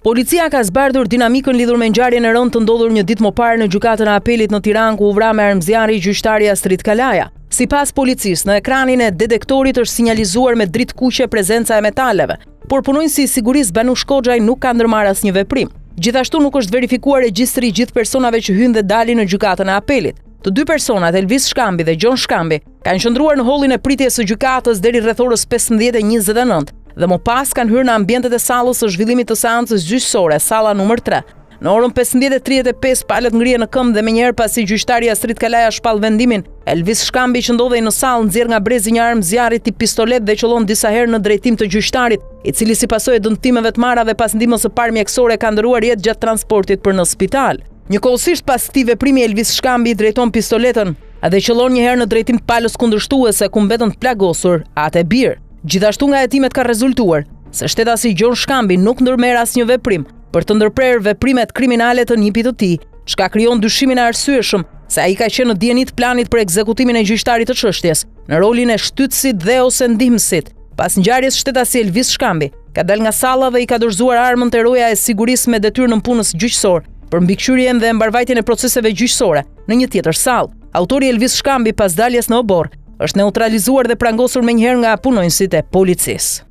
Policia ka zbardhur dinamikën lidhur me ngjarjen e rëndë të ndodhur një ditë më parë në gjykatën e apelit në Tiranë ku u vra me armëzjarri gjyqtari Astrid Kalaja. Sipas policisë, në ekranin e detektorit është sinjalizuar me dritë kuqe prezenca e metaleve, por punonjësi i sigurisë Banush Koxhaj nuk ka ndërmarrë asnjë veprim. Gjithashtu nuk është verifikuar regjistri i gjithë personave që hynë dhe dalin në gjykatën e apelit. Të dy personat, Elvis Shkambi dhe Gjon Shkambi, kanë qëndruar në hollin e pritjes së gjykatës deri rreth orës 15:29 dhe më pas kanë hyrë në ambientet e sallës së zhvillimit të seancës gjyqësore, salla numër 3. Në orën 15:35 palët ngrihen në këmbë dhe menjëherë pasi gjyqtari Astrid Kalaja shpall vendimin, Elvis Shkambi që ndodhej në sallë nxjerr nga brezi një armë zjarri tip pistolet dhe qëllon disa herë në drejtim të gjyqtarit, i cili si pasojë dëmtimeve të marra dhe pas ndihmës së parë mjekësore ka ndëruar jetë gjatë transportit për në spital. Njëkohësisht pas këtij veprimi Elvis Shkambi drejton pistoletën dhe qëllon një herë në drejtim të palës kundërshtuese ku mbetën të plagosur atë e birë. Gjithashtu nga hetimet ka rezultuar se shtetasi Gjon Shkambi nuk ndërmerr asnjë veprim për të ndërprerë veprimet kriminale të nipit të tij, çka krijon dyshimin e arsyeshëm se ai ka qenë në dieni të planit për ekzekutimin e gjyqtarit të çështjes, në rolin e shtytësit dhe ose ndihmësit. Pas ngjarjes shtetasi Elvis Shkambi ka dalë nga salla dhe i ka dorëzuar armën te roja e sigurisë me detyrë nën punës gjyqësor për mbikëqyrjen dhe mbarvajtjen e proceseve gjyqësore në një tjetër sallë. Autori Elvis Shkambi pas daljes në obor është neutralizuar dhe prangosur menjëherë nga punonjësit e policisë.